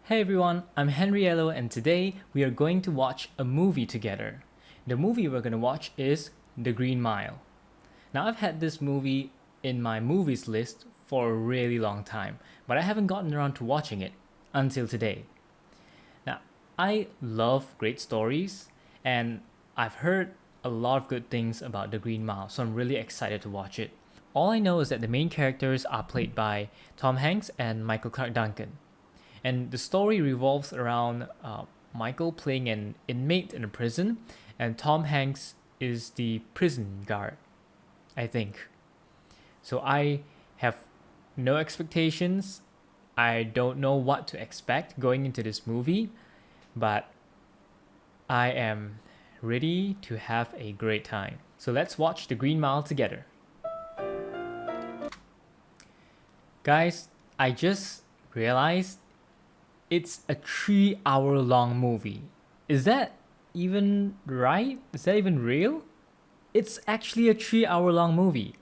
Hey everyone, I'm Henriello and today we are going to watch a movie together. The movie we're going to watch is The Green Mile. Now I've had this movie in my movies list for a really long time, but I haven't gotten around to watching it until today. Now, I love great stories and I've heard a lot of good things about The Green Mile, so I'm really excited to watch it. All I know is that the main characters are played by Tom Hanks and Michael Clarke Duncan. And the story revolves around Michael playing an inmate in a prison, and Tom Hanks is the prison guard, I think. So I have no expectations. I don't know what to expect going into this movie, but I am ready to have a great time. So let's watch The Green Mile together. Guys, I just realized it's a 3 hour long movie. Is that even right? Is that even real? It's actually a 3 hour long movie.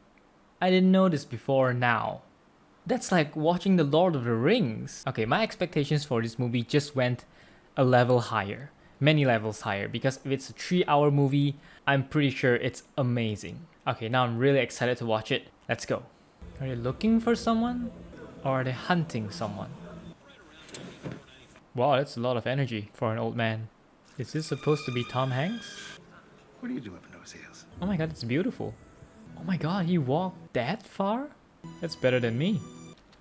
I didn't know this before now. That's like watching The Lord of the Rings. Okay, my expectations for this movie just went a level higher. Many levels higher, because if it's a 3 hour movie, I'm pretty sure it's amazing. Okay, now I'm really excited to watch it. Let's go. Are they looking for someone? Or are they hunting someone? Wow, that's a lot of energy for an old man. Is this supposed to be Tom Hanks? What are you doing for those hills? Oh my god, it's beautiful. Oh my god, he walked that far? That's better than me.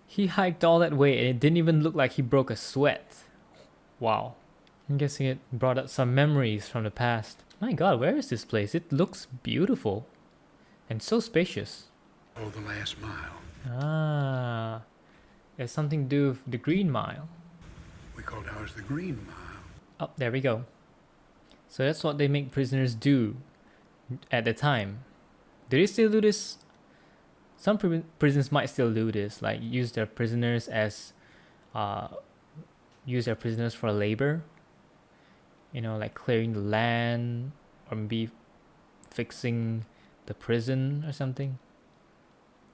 He hiked all that way and it didn't even look like he broke a sweat. Wow. I'm guessing it brought up some memories from the past. My god, where is this place? It looks beautiful. And so spacious. Oh, the last mile. Ah. There's something to do with the Green Mile. We called ours the Green Mile. Oh, there we go. So that's what they make prisoners do at the time. Do they still do this? Some prisons might still do this, like use their prisoners as, use their prisoners for labor. You know, like clearing the land or maybe fixing the prison or something.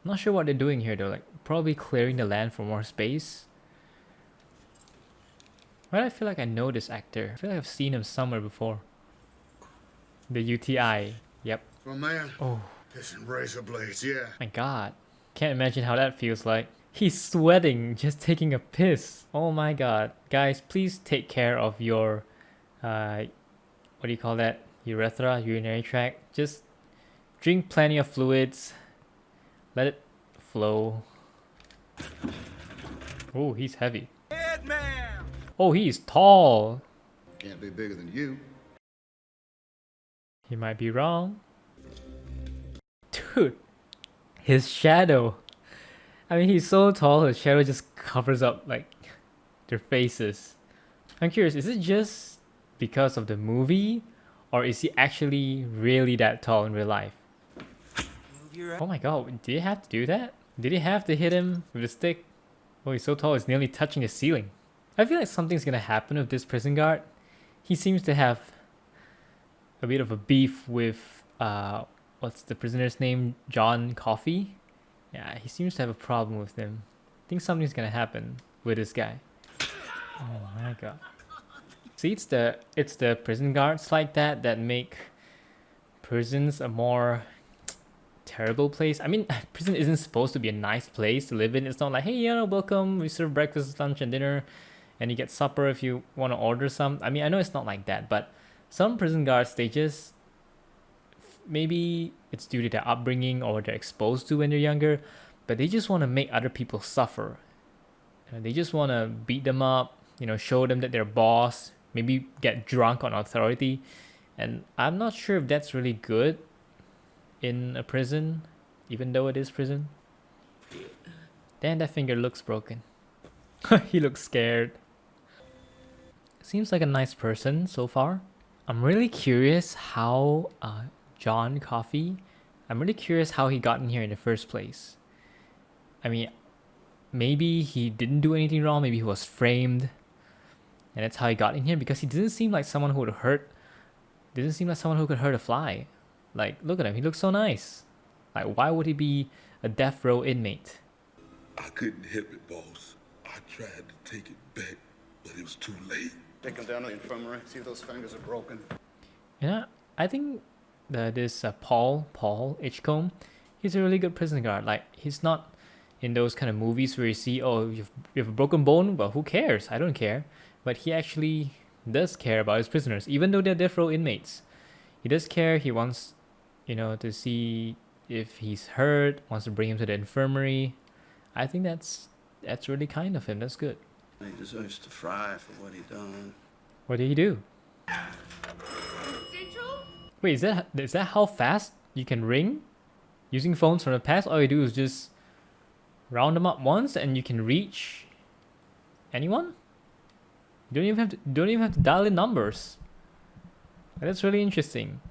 I'm not sure what they're doing here though, like probably clearing the land for more space. Why do I feel like I know this actor? I feel like I've seen him somewhere before. The UTI. Yep. From there, Oh pissing razor blades, yeah. my god. Can't imagine how that feels like. He's sweating just taking a piss. Oh my god. Guys, please take care of your, what do you call that? Urethra, urinary tract. Just drink plenty of fluids. Let it flow. Oh, he's heavy. Headman! Oh, he's tall. Can't be bigger than you. He might be wrong. Dude, his shadow. I mean, he's so tall, his shadow just covers up like their faces. I'm curious, is it just because of the movie? Or is he actually really that tall in real life? Oh my god, did he have to do that? Did he have to hit him with a stick? Oh, he's so tall, it's nearly touching the ceiling. I feel like something's gonna happen with this prison guard. He seems to have a bit of a beef with, what's the prisoner's name? John Coffey? Yeah, he seems to have a problem with him. I think something's gonna happen with this guy. Oh my god. See, it's the prison guards like that that make prisons a more terrible place. I mean, prison isn't supposed to be a nice place to live in. It's not like, hey, welcome, we serve breakfast, lunch, and dinner, and you get supper if you want to order some. I mean, I know it's not like that, but some prison guards, they just, maybe it's due to their upbringing or what they're exposed to when they're younger, but they just want to make other people suffer. They just want to beat them up, show them that they're boss, maybe get drunk on authority. And I'm not sure if that's really good in a prison, even though it is prison. Damn, that finger looks broken. He looks scared. Seems like a nice person so far. I'm really curious how John Coffey, I'm really curious how he got in here in the first place. I mean, maybe he didn't do anything wrong, maybe he was framed, and that's how he got in here, because he doesn't seem like someone who would hurt, doesn't seem like someone who could hurt a fly. Like, look at him, he looks so nice. Like, why would he be a death row inmate? I couldn't help it, boss. I tried to take it back, but It was too late. Take him down to the infirmary. See if those fingers are broken. Yeah, I think that this Paul Hitchcomb, he's a really good prison guard. Like, he's not in those kind of movies where you see, oh, you have a broken bone, well, who cares? I don't care. But he actually does care about his prisoners, even though they're death row inmates. He does care. He wants, to see if he's hurt, wants to bring him to the infirmary. I think that's really kind of him. That's good. He deserves to fry for what he done. What did he do? Central? Wait, is that how fast you can ring? Using phones from the past, all you do is just round them up once and you can reach anyone? You don't even have to dial in numbers. That's really interesting.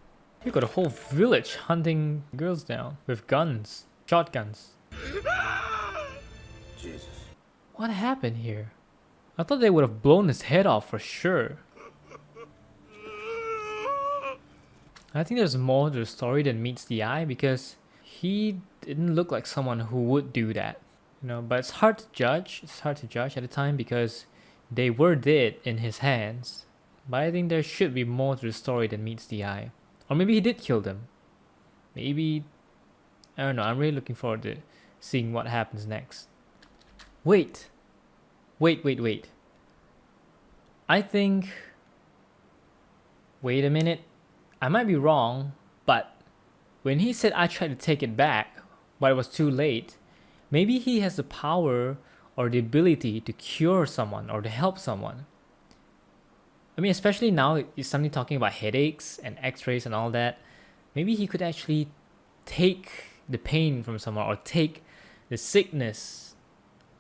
You got a whole village hunting girls down with guns, shotguns. Jesus. What happened here? I thought they would have blown his head off for sure. I think there's more to the story than meets the eye because he didn't look like someone who would do that. But it's hard to judge. It's hard to judge at the time because they were dead in his hands. But I think there should be more to the story than meets the eye. Or maybe he did kill them. Maybe, I don't know. I'm really looking forward to seeing what happens next. Wait. I think... Wait a minute. I might be wrong, but when he said I tried to take it back, but it was too late, maybe he has the power or the ability to cure someone or to help someone. I mean, especially now, he's suddenly talking about headaches and x-rays and all that. Maybe he could actually take the pain from someone or take the sickness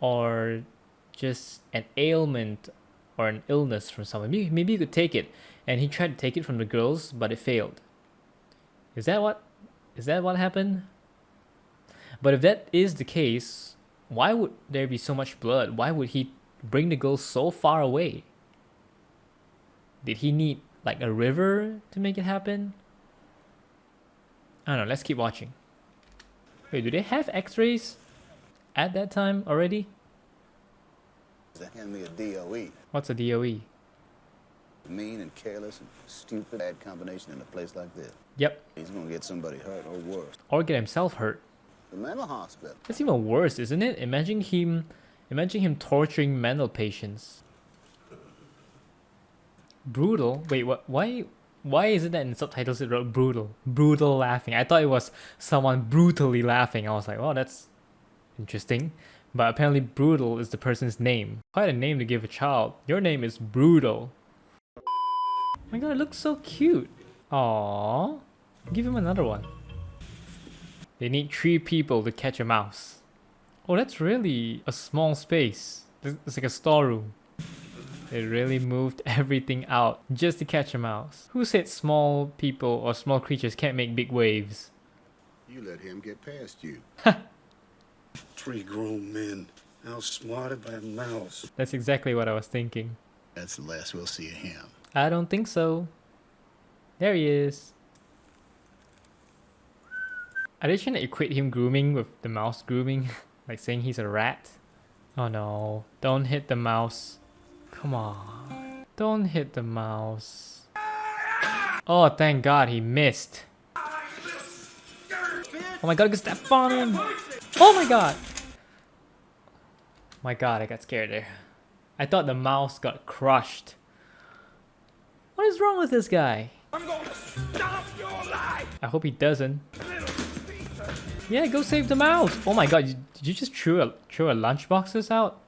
or just an ailment or an illness from someone. Maybe he could take it, and he tried to take it from the girls, but it failed. Is that what happened? But if that is the case, why would there be so much blood? Why would he bring the girls so far away? Did he need like a river to make it happen? I don't know, let's keep watching. Wait, do they have x-rays at that time already? Hand me a DOE. What's a DOE? Mean and careless and stupid bad combination in a place like this. Yep. He's gonna get somebody hurt or worse. Or get himself hurt. The mental hospital. That's even worse, isn't it? Imagine him torturing mental patients. Brutal? Wait, what? Why is it that in subtitles it wrote brutal? Brutal laughing. I thought it was someone brutally laughing. I was like, oh, that's interesting. But apparently Brutal is the person's name. Quite a name to give a child. Your name is Brutal. Oh my god, it looks so cute. Aww. Give him another one. They need 3 people to catch a mouse. Oh, that's really a small space. It's like a storeroom. They really moved everything out just to catch a mouse. Who said small people or small creatures can't make big waves? You let him get past you. 3 grown men outsmarted by a mouse. That's exactly what I was thinking. That's the last we'll see of him. I don't think so. There he is. Are they trying to equate him grooming with the mouse grooming? Like saying he's a rat? Oh no, don't hit the mouse. Come on. Don't hit the mouse. Oh, thank god he missed. Oh my god, I got stepped on him. Oh my god. My god, I got scared there. I thought the mouse got crushed. What is wrong with this guy? I'm gonna stop your life! I hope he doesn't. Yeah, go save the mouse. Oh my god, did you just throw a lunchboxes out?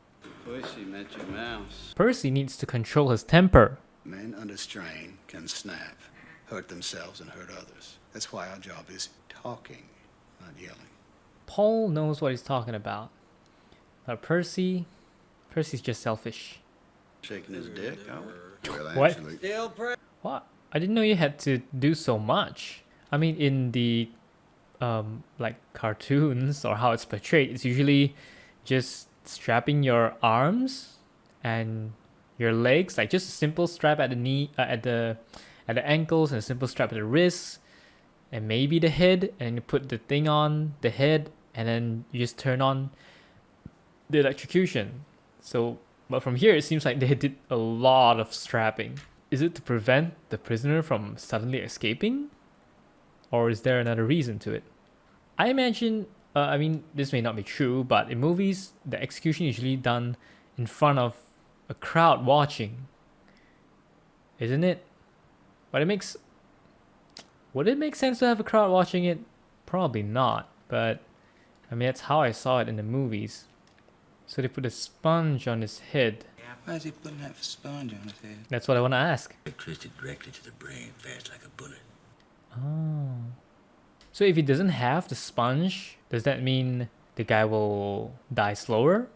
Pussy met your mouse. Percy needs to control his temper. Men under strain can snap, hurt themselves and hurt others. That's why our job is talking, not yelling. Paul knows what he's talking about. But Percy's just selfish. Shaking his dick, Howard. Well, What? actually, What? I didn't know you had to do so much. I mean, in the like cartoons or how it's portrayed, it's usually just strapping your arms and your legs, like just a simple strap at the knee, at the ankles, and a simple strap at the wrists, and maybe the head, and you put the thing on the head, and then you just turn on the electrocution. So But from here, it seems like they did a lot of strapping. Is it to prevent the prisoner from suddenly escaping? Or is there another reason to it? I imagine, I mean, this may not be true, but in movies, the execution is usually done in front of a crowd watching. Isn't it? But would it make sense to have a crowd watching it? Probably not, but I mean, that's how I saw it in the movies. So they put a sponge on his head. Why is he putting that sponge on his head? That's what I want to ask. Electricity directly to the brain, fast like a bullet. Oh. So if he doesn't have the sponge, does that mean the guy will die slower?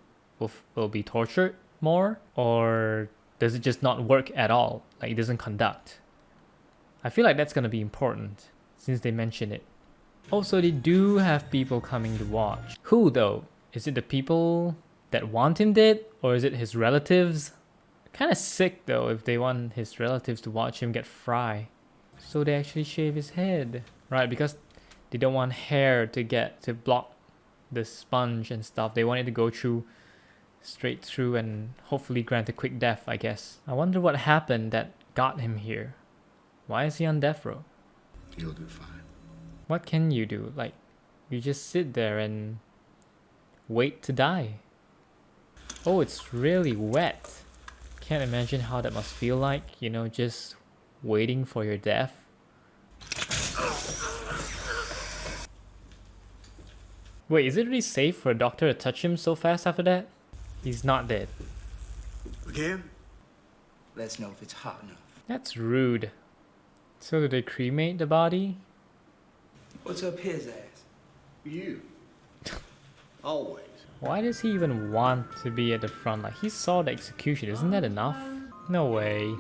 Will be tortured more? Or does it just not work at all? Like it doesn't conduct? I feel like that's going to be important since they mention it. Also, they do have people coming to watch. Who though? Is it the people that want him dead? Or is it his relatives? Kind of sick though if they want his relatives to watch him get fried. So they actually shave his head. Right, because they don't want hair to block the sponge and stuff. They want it to go straight through and hopefully grant a quick death, I guess. I wonder what happened that got him here. Why is he on death row? You'll do fine. What can you do? Like, you just sit there and wait to die. Oh, it's really wet. Can't imagine how that must feel like, you know, just waiting for your death. Wait, is it really safe for a doctor to touch him so fast after that? He's not dead. Again? Let's know if it's hot enough. That's rude. So do they cremate the body? What's up his ass? You. Always. Why does he even want to be at the front? Like, he saw the execution, isn't that enough? No way.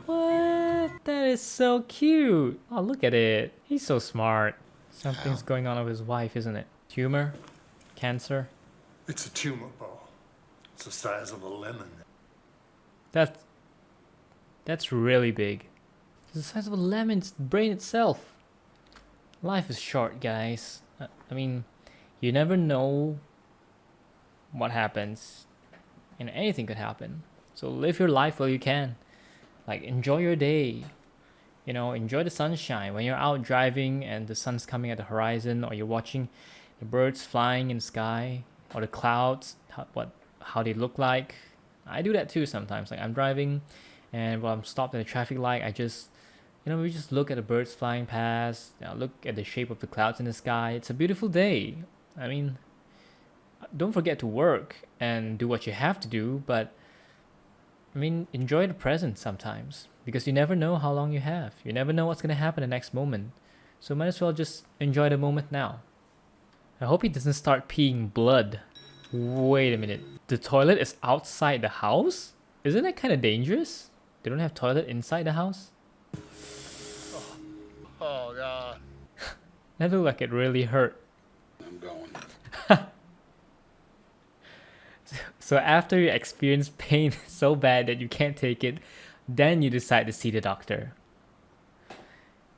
What? That is so cute. Oh, look at it. He's so smart. Something's going on with his wife, isn't it? Tumor? Cancer? It's a tumor ball. It's the size of a lemon. That's really big. It's the size of a lemon's brain itself. Life is short, guys. I mean, you never know what happens. And anything could happen. So live your life while you can. Like, enjoy your day. You know, enjoy the sunshine. When you're out driving and the sun's coming at the horizon, or you're watching the birds flying in the sky, or the clouds, how they look like. I do that too sometimes. Like, I'm driving, and while I'm stopped at a traffic light, I just, you know, we just look at the birds flying past, look at the shape of the clouds in the sky. It's a beautiful day. I mean, don't forget to work and do what you have to do, but I mean, enjoy the present sometimes, because you never know how long you have. You never know what's going to happen the next moment. So might as well just enjoy the moment now. I hope he doesn't start peeing blood. Wait a minute. The toilet is outside the house? Isn't that kind of dangerous? They don't have toilet inside the house? Oh, God. That looked like it really hurt. I'm going. So after you experience pain so bad that you can't take it, then you decide to see the doctor.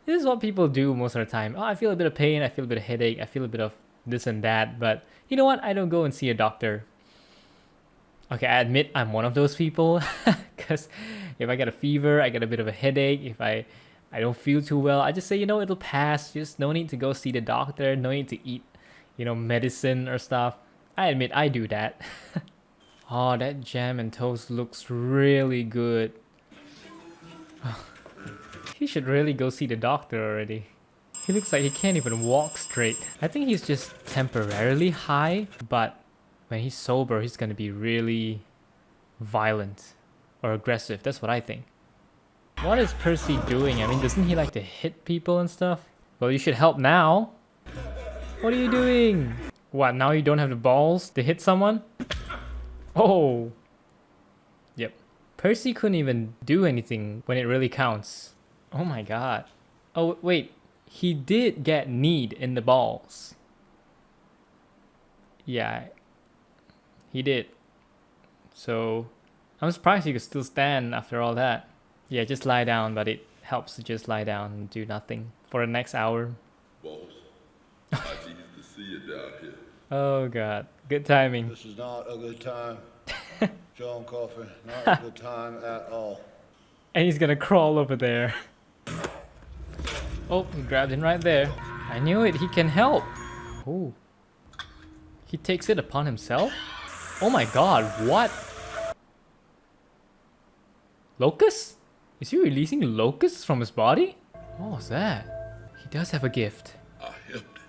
This is what people do most of the time. Oh, I feel a bit of pain, I feel a bit of headache, I feel a bit of this and that, but you know what? I don't go and see a doctor. Okay, I admit I'm one of those people, because if I get a fever, I get a bit of a headache, if I don't feel too well, I just say, you know, it'll pass, just no need to go see the doctor, no need to eat, you know, medicine or stuff. I admit I do that. Oh, that jam and toast looks really good. He should really go see the doctor already. He looks like he can't even walk straight. I think he's just temporarily high, but when he's sober, he's gonna be really violent or aggressive. That's what I think. What is Percy doing? I mean, doesn't he like to hit people and stuff? Well, you should help now. What are you doing? What, now you don't have the balls to hit someone? Oh. Yep. Percy couldn't even do anything when it really counts. Oh my god. Oh, wait. He did get kneed in the balls. Yeah. He did. So, I'm surprised he could still stand after all that. Yeah, just lie down, but it helps to just lie down and do nothing for the next hour. Boss, I needed to see you down here. Oh god. Good timing. This is not a good time. Strong coffee, not a good time at all. And he's gonna crawl over there. Oh, he grabbed him right there. I knew it, he can help. Oh. He takes it upon himself? Oh my god, what? Locusts? Is he releasing locusts from his body? What was that? He does have a gift. I helped it.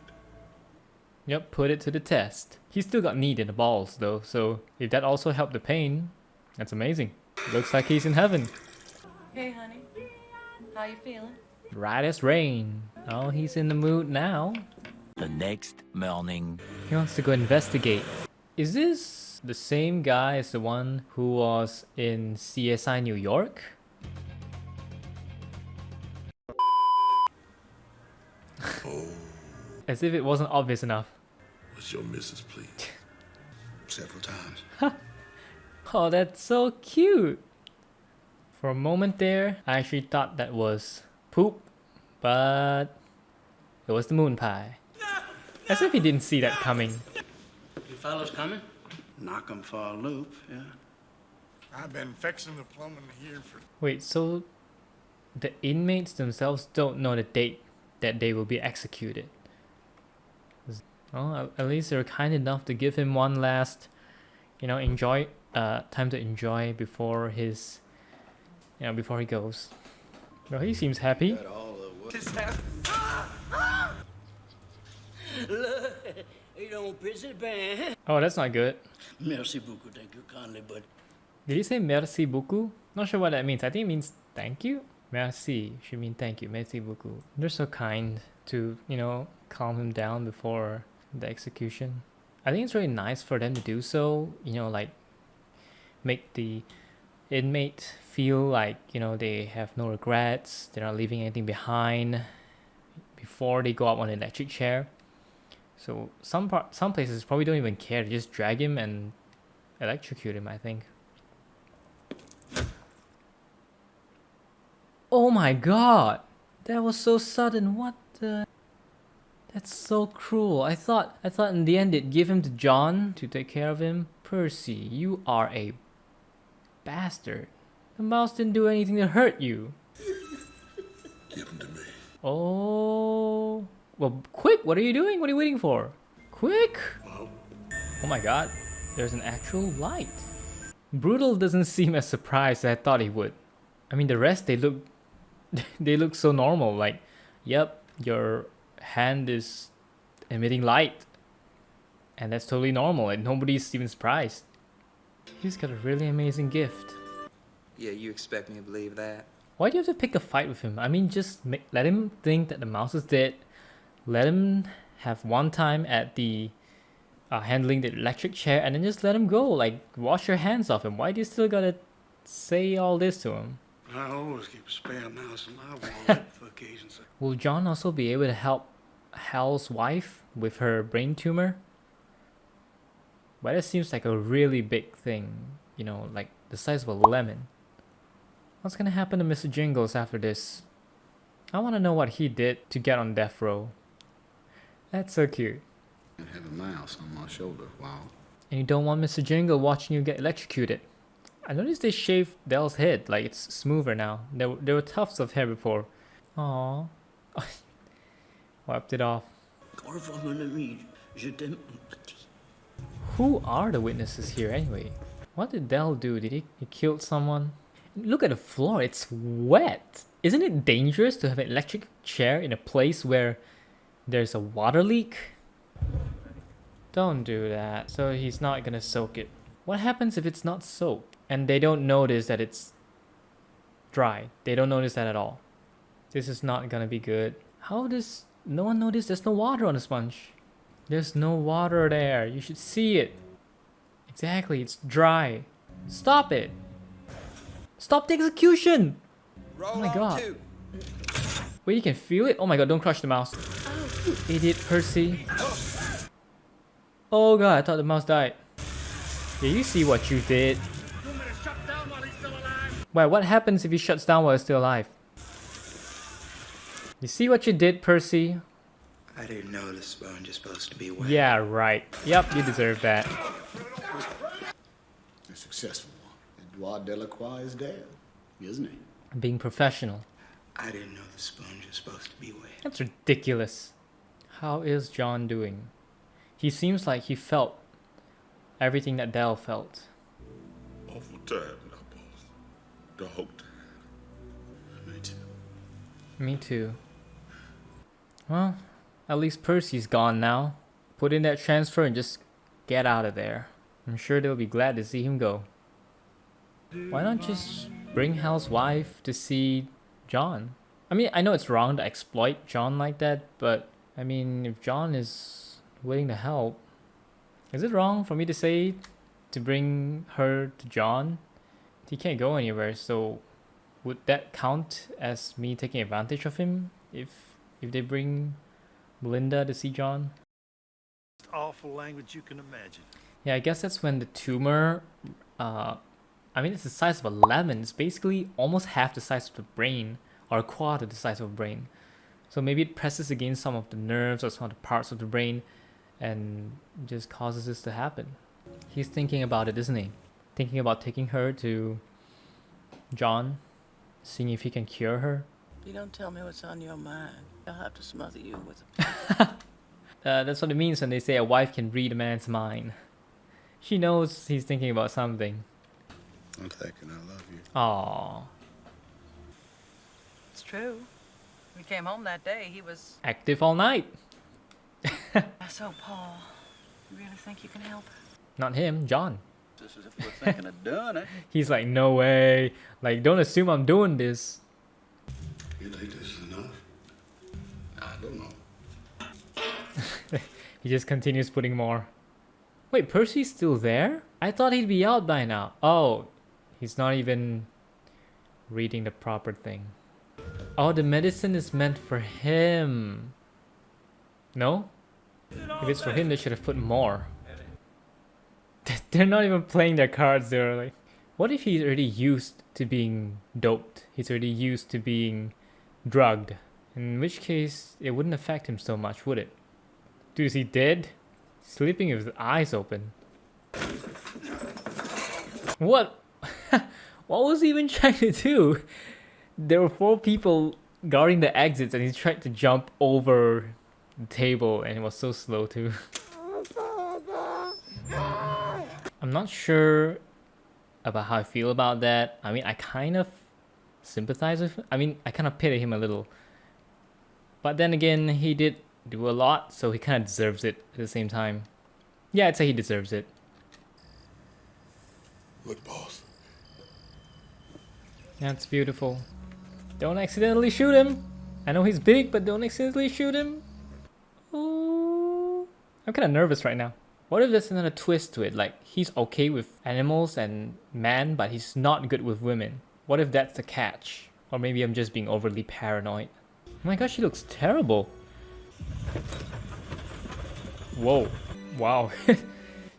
Yep, put it to the test. He's still got need in the balls though, so if that also helped the pain, that's amazing. Looks like he's in heaven. Hey, honey. How you feeling? Right as rain. Oh, he's in the mood now. The next morning. He wants to go investigate. Is this the same guy as the one who was in CSI New York? Oh, As if it wasn't obvious enough. what's your missus, please? Several times. Oh, that's so cute. For a moment there, I actually thought that was poop, but it was the moon pie. As if he didn't see that coming. You fellas coming? Knock 'em for a loop, yeah. I've been fixing the plumbing here for... Wait, so the inmates themselves don't know the date that they will be executed? Well, at least they're kind enough to give him one last, time to enjoy before his, before he goes. Well, he seems happy. Got all the work. Look, you don't piss it bad. Oh, that's not good. Merci beaucoup, thank you kindly, but Did he say merci beaucoup? Not sure what that means. I think it means thank you. Merci should mean thank you. Merci beaucoup. They're so kind to, calm him down before the execution. I think it's really nice for them to do so. Make the inmate feel like, they have no regrets. They're not leaving anything behind before they go up on an electric chair. So some places probably don't even care. They just drag him and electrocute him, I think. Oh my god! That was so sudden. What the? That's so cruel. I thought in the end they'd give him to John to take care of him. Percy, you are a bastard. The mouse didn't do anything to hurt you. Give him to me. Oh. Well, quick! What are you doing? What are you waiting for? Quick! Oh my god. There's an actual light. Brutal doesn't seem as surprised as I thought he would. I mean, the rest, they look so normal. Like, yep, your hand is emitting light. And that's totally normal, and nobody's even surprised. He's got a really amazing gift. Yeah, you expect me to believe that? Why do you have to pick a fight with him? I mean, just let him think that the mouse is dead. Let him have one time at the handling the electric chair, and then just let him go. Like, wash your hands off him. Why do you still gotta say all this to him? I always keep a spare mouse in my wallet for occasions. Will John also be able to help Hal's wife with her brain tumor? But it seems like a really big thing, like the size of a lemon. What's gonna happen to Mr. Jingles after this? I want to know what he did to get on death row. That's so cute. I have a mouse on my shoulder. Wow. And you don't want Mr. Jingle watching you get electrocuted. I noticed they shaved Dell's head, like it's smoother now. There were tufts of hair before. Aww. Wiped it off. Who are the witnesses here anyway? What did Dell do? Did he killed someone? Look at the floor, it's wet. Isn't it dangerous to have an electric chair in a place where there's a water leak? Don't do that. So he's not gonna soak it. What happens if it's not soaked and they don't notice that it's dry? They don't notice that at all. This is not gonna be good. How does no one notice there's no water on the sponge? There's no water there. You should see it. Exactly, it's dry. Stop it. Stop the execution. Oh my god. Wait, you can feel it? Oh my god, don't crush the mouse. Idiot Percy. Oh god, I thought the mouse died. Yeah, you see what you did. Wait, what happens if he shuts down while he's still alive? You see what you did, Percy? I didn't know the sponge is supposed to be wet. Yeah, right. Yep, you deserve that. A successful one. Roi Delacroix is dead, isn't he? Being professional. I didn't know the sponge was supposed to be wet. That's ridiculous. How is John doing? He seems like he felt everything that Dell felt. Awful time now, boss. Dog time. Me too. Me too. Well, at least Percy's gone now. Put in that transfer and just get out of there. I'm sure they'll be glad to see him go. Why not just bring Hal's wife to see John? I mean, I know it's wrong to exploit John like that, but I mean, if John is willing to help, is it wrong for me to say to bring her to John? He can't go anywhere, so would that count as me taking advantage of him if they bring Melinda to see John? Awful language you can imagine. Yeah, I guess that's when the tumor, I mean, it's the size of a lemon. It's basically almost half the size of the brain, or a quarter the size of a brain. So maybe it presses against some of the nerves or some of the parts of the brain and just causes this to happen. He's thinking about it, isn't he? Thinking about taking her to John, seeing if he can cure her. If you don't tell me what's on your mind, I'll have to smother you with That's what it means when they say a wife can read a man's mind. She knows he's thinking about something. I'm thinking I love you. Aww. It's true. We came home that day, he was... Active all night. So, Paul, you really think you can help? Not him, John. Just as if we're thinking of doing it. He's like, no way. Like, don't assume I'm doing this. You think this is enough? I don't know. He just continues putting more. Wait, Percy's still there? I thought he'd be out by now. Oh, he's not even reading the proper thing. Oh, the medicine is meant for him. No? If it's for him, they should have put more. They're not even playing their cards. They're like, what if he's already used to being doped? He's already used to being drugged. In which case, it wouldn't affect him so much, would it? Dude, is he dead? Sleeping with his eyes open. What? What was he even trying to do? There were 4 people guarding the exits and he tried to jump over the table and it was so slow too. I'm not sure about how I feel about that. I mean, I kind of sympathize with him. I mean, I kind of pity him a little. But then again, he did do a lot, so he kind of deserves it at the same time. Yeah, I'd say he deserves it. Look, boss. That's beautiful. Don't accidentally shoot him. I know he's big, but don't accidentally shoot him. Ooh. I'm kind of nervous right now. What if there's another twist to it? Like, he's okay with animals and man, but he's not good with women. What if that's the catch? Or maybe I'm just being overly paranoid. Oh my gosh, she looks terrible. Whoa. Wow.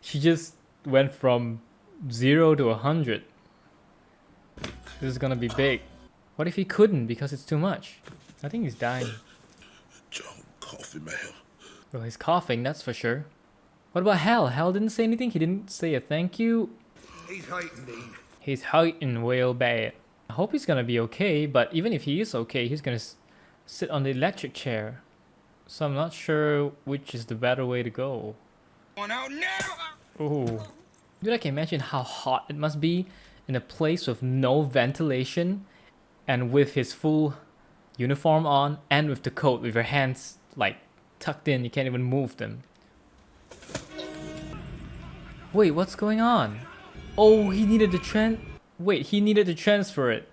She just went from 0 to 100. This is gonna be big. What if he couldn't because it's too much? I think he's dying. John coughing, man. Well, he's coughing, that's for sure. What about Hal? Hal didn't say anything? He didn't say a thank you? He's hurting me. He's hurting real bad. I hope he's gonna be okay, but even if he is okay, he's gonna sit on the electric chair. So I'm not sure which is the better way to go. Ooh. Dude, I can imagine how hot it must be in a place with no ventilation and with his full uniform on and with the coat with your hands like tucked in, you can't even move them. Wait, what's going on? Oh, he needed to he needed to transfer it.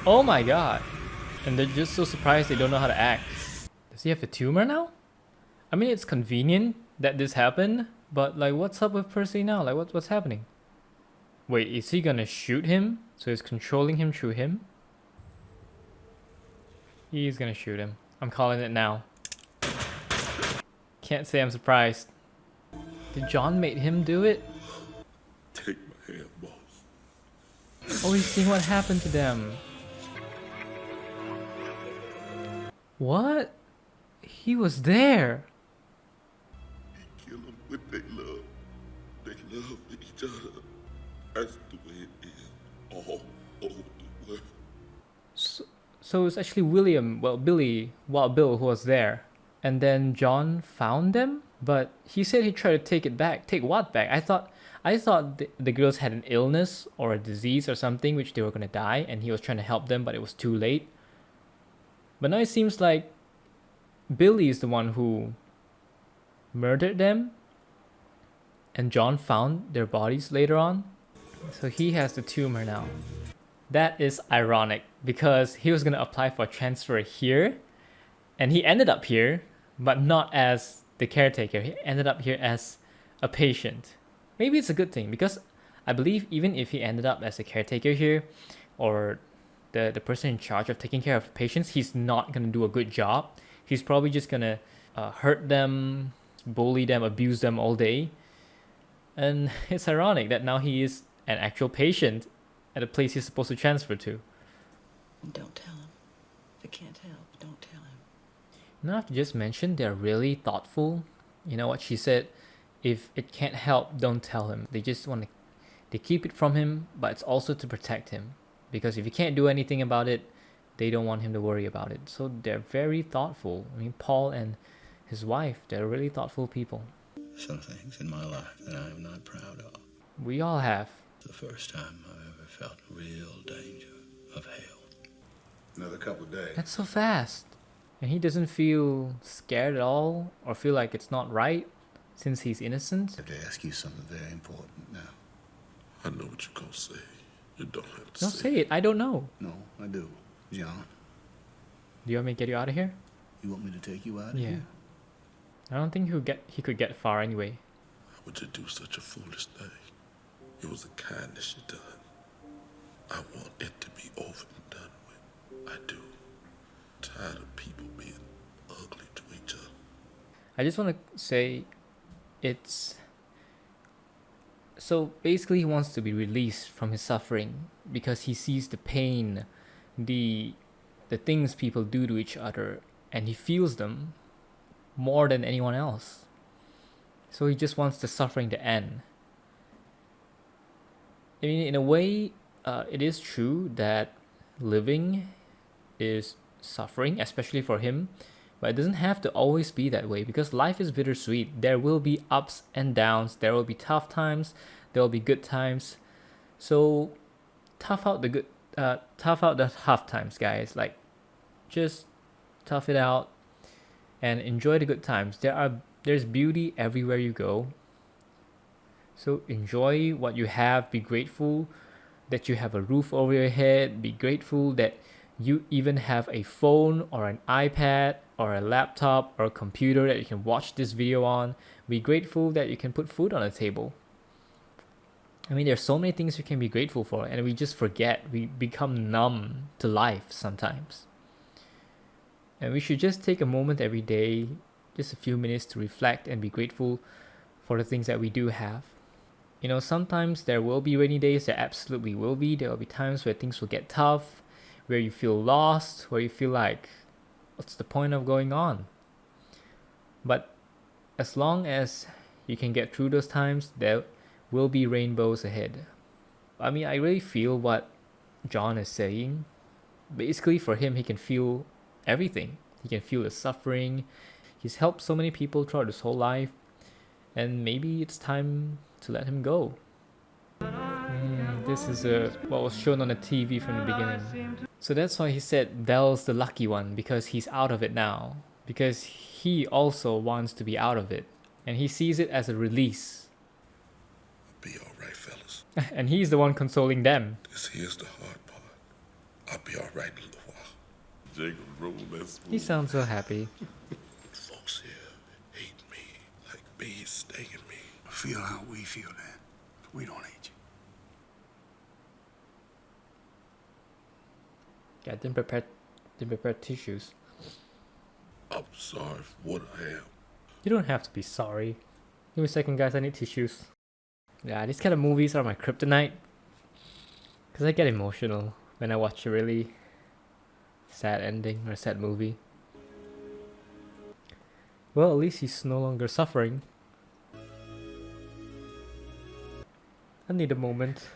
Oh my god. And they're just so surprised they don't know how to act. Does he have a tumor now? I mean, it's convenient that this happened, but like, what's up with Percy now? Like, what's happening? Wait, is he gonna shoot him? So he's controlling him through him? He's gonna shoot him. I'm calling it now. Can't say I'm surprised. Did John make him do it? Take my hand, boss. Oh, he's seeing what happened to them. What? He was there. Kill them with their love. They love each other. That's the way it is. So it's actually Wild Bill who was there. And then John found them, but he said he tried to take it back. Take what back? I thought the girls had an illness or a disease or something which they were gonna die, and he was trying to help them, but it was too late. But now it seems like Billy is the one who murdered them, and John found their bodies later on. So he has the tumor now. That is ironic because he was gonna apply for a transfer here, and he ended up here, but not as the caretaker. He ended up here as a patient. Maybe it's a good thing because I believe even if he ended up as a caretaker here, or the person in charge of taking care of patients, he's not gonna do a good job. He's probably just gonna hurt them, bully them, abuse them all day. And it's ironic that now he is an actual patient at a place he's supposed to transfer to. Don't tell him. If it can't help, don't tell him. Now I have to just mention they're really thoughtful. You know what she said? If it can't help, don't tell him. They just want to, they keep it from him, but it's also to protect him. Because if you can't do anything about it, they don't want him to worry about it. So they're very thoughtful. I mean, Paul and his wife, they're really thoughtful people. Some things in my life that I am not proud of. We all have. The first time I've ever felt real danger of hell. Another couple of days. That's so fast. And he doesn't feel scared at all or feel like it's not right since he's innocent. I have to ask you something very important now. I know what you're gonna say. You don't have to Don't say it. I don't know. No, I do. John, Do you want me to get you out of here? you want me to take you out of Yeah. here? I don't think he could get far anyway. How would you do such a foolish thing? It was a kindness you done. I want it to be over and done with. I do. Tired of people being ugly to each other. I just want to say it's so basically he wants to be released from his suffering because he sees the pain, the things people do to each other, and he feels them more than anyone else. So he just wants the suffering to end. I mean, in a way, it is true that living is suffering, especially for him, but it doesn't have to always be that way because life is bittersweet. There will be ups and downs. There will be tough times. There will be good times. So tough out the tough times, guys. Like, just tough it out and enjoy the good times. There's beauty everywhere you go. So enjoy what you have. Be grateful that you have a roof over your head. Be grateful that you even have a phone or an iPad or a laptop or a computer that you can watch this video on. Be grateful that you can put food on the table. I mean, there's so many things you can be grateful for, and we just forget. We become numb to life sometimes. And we should just take a moment every day, just a few minutes to reflect and be grateful for the things that we do have. You know, sometimes there will be rainy days, there absolutely will be. There will be times where things will get tough, where you feel lost, where you feel like, what's the point of going on? But as long as you can get through those times, there will be rainbows ahead. I mean, I really feel what John is saying. Basically, for him, he can feel everything. He can feel the suffering. He's helped so many people throughout his whole life, and maybe it's time to let him go. This is what was shown on the TV from the beginning. So that's why he said Dell's the lucky one, because he's out of it now. Because he also wants to be out of it. And he sees it as a release. Be alright, fellas. And he's the one consoling them. This here's the hard part. I'll be alright in a little while. Jacob roll that smooth. He sounds so happy. Folks here hate me like bees stinging me. Feel how we feel, Dan. We don't hate you. Yeah, didn't prepare tissues. I'm sorry for what I am. You don't have to be sorry. Give me a second, guys. I need tissues. Yeah, these kind of movies are my kryptonite. Because I get emotional when I watch a really sad ending or a sad movie. Well, at least he's no longer suffering. I need a moment.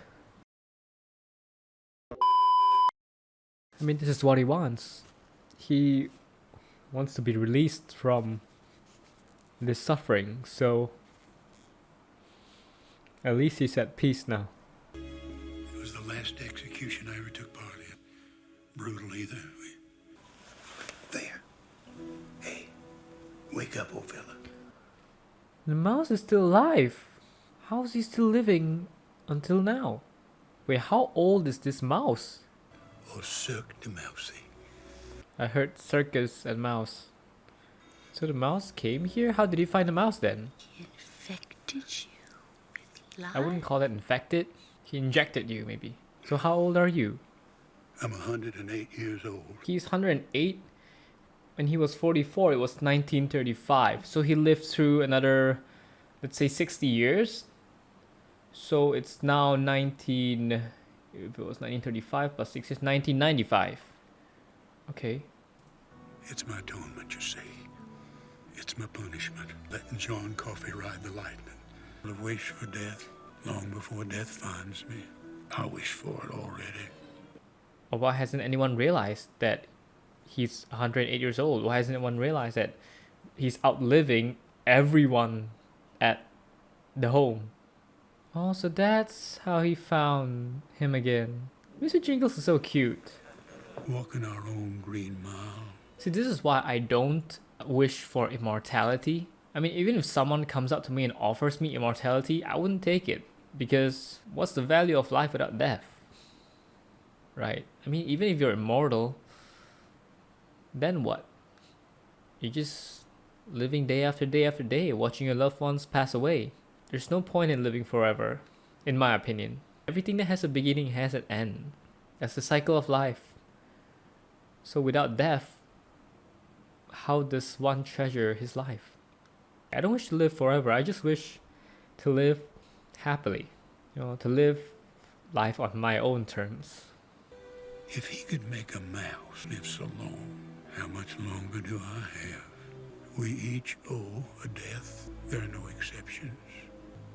I mean, this is what he wants. He wants to be released from this suffering, so at least he's at peace now. It was the last execution I ever took part in. Brutal either. There. Hey, wake up, old fella. The mouse is still alive. How is he still living until now? Wait, how old is this mouse? Au cirque de mousy. I heard circus and mouse. So the mouse came here? How did he find the mouse then? He infected you with life. I wouldn't call that infected. He injected you, maybe. So how old are you? I'm 108 years old. He's 108. When he was 44, it was 1935. So he lived through another, let's say, 60 years. So it's now if it was 1935 plus 6 years, 1995. Okay. It's my atonement, you see. It's my punishment. Letting John Coffey ride the lightning. I wish for death long before death finds me. I wish for it already. Or why hasn't anyone realized that he's 108 years old? Why hasn't anyone realized that he's outliving everyone at the home? Oh, so that's how he found him again. Mr. Jingles is so cute. Walking our own green mile. See, this is why I don't wish for immortality. I mean, even if someone comes up to me and offers me immortality, I wouldn't take it. Because what's the value of life without death? Right? I mean, even if you're immortal, then what? You're just living day after day after day, watching your loved ones pass away. There's no point in living forever, in my opinion. Everything that has a beginning has an end. That's the cycle of life. So without death, how does one treasure his life? I don't wish to live forever. I just wish to live happily. To live life on my own terms. If he could make a mouse live so long, how much longer do I have? We each owe a death. There are no exceptions.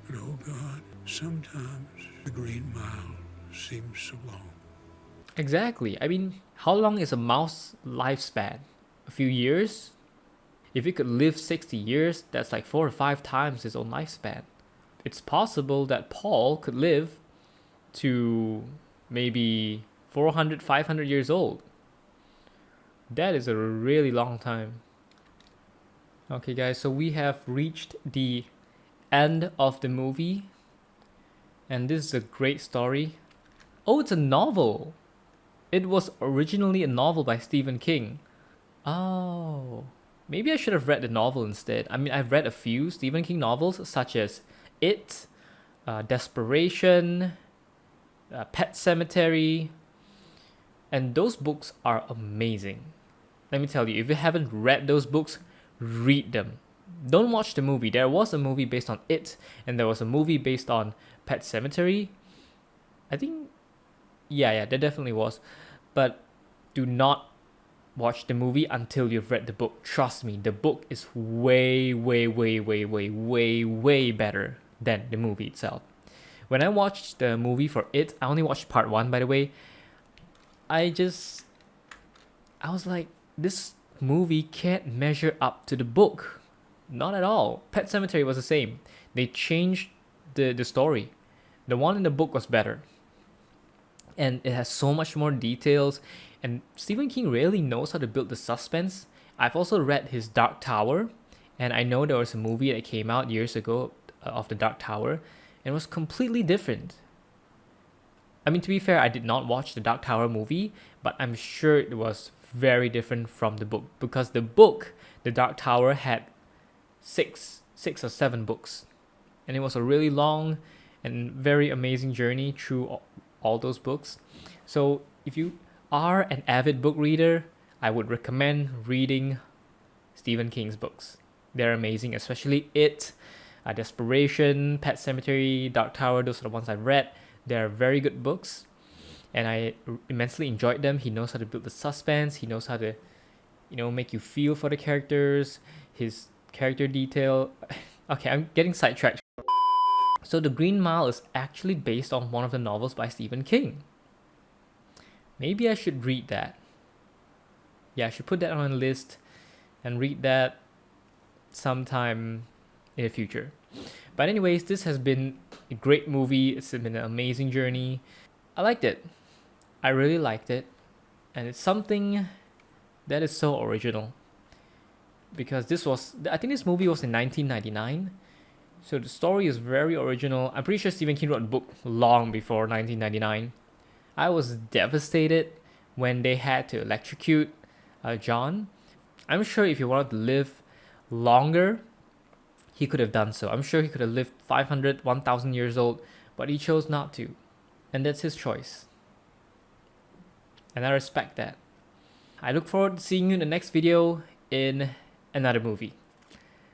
But oh God, sometimes the green mile seems so long. Exactly. I mean, how long is a mouse lifespan? A few years? If it could live 60 years, that's like 4 or 5 times his own lifespan. It's possible that Paul could live to maybe 400, 500 years old. That is a really long time. Okay guys, so we have reached the end of the movie. And this is a great story. Oh, it's a novel. It was originally a novel by Stephen King. Oh, maybe I should have read the novel instead. I mean, I've read a few Stephen King novels such as It, Desperation, Pet Sematary, and those books are amazing. Let me tell you, if you haven't read those books, read them. Don't watch the movie. There was a movie based on It, and there was a movie based on Pet Sematary. I think, yeah, there definitely was. But do not watch the movie until you've read the book. Trust me, the book is way, way, way, way, way, way, way better than the movie itself. When I watched the movie for It, I only watched part 1, by the way. I was like, this movie can't measure up to the book. Not at all. Pet Sematary was the same. They changed the story. The one in the book was better. And it has so much more details. And Stephen King really knows how to build the suspense. I've also read his Dark Tower. And I know there was a movie that came out years ago of the Dark Tower. And it was completely different. I mean, to be fair, I did not watch the Dark Tower movie. But I'm sure it was very different from the book. Because the book, the Dark Tower, had six or 7 books. And it was a really long and very amazing journey through all those books. So if you are an avid book reader, I would recommend reading Stephen King's books. They're amazing, especially It, Desperation, Pet Sematary, Dark Tower. Those are the ones I've read. They're very good books, and I immensely enjoyed them. He knows how to build the suspense. He knows how to, make you feel for the characters. His character detail. Okay, I'm getting sidetracked. So The Green Mile is actually based on one of the novels by Stephen King. Maybe I should read that. Yeah, I should put that on a list and read that sometime in the future. But anyways, this has been a great movie. It's been an amazing journey. I liked it. I really liked it. And it's something that is so original. Because I think this movie was in 1999. So the story is very original. I'm pretty sure Stephen King wrote a book long before 1999. I was devastated when they had to electrocute John. I'm sure if he wanted to live longer, he could have done so. I'm sure he could have lived 500, 1,000 years old, but he chose not to. And that's his choice. And I respect that. I look forward to seeing you in the next video in another movie.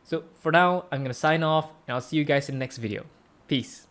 So for now, I'm going to sign off and I'll see you guys in the next video. Peace.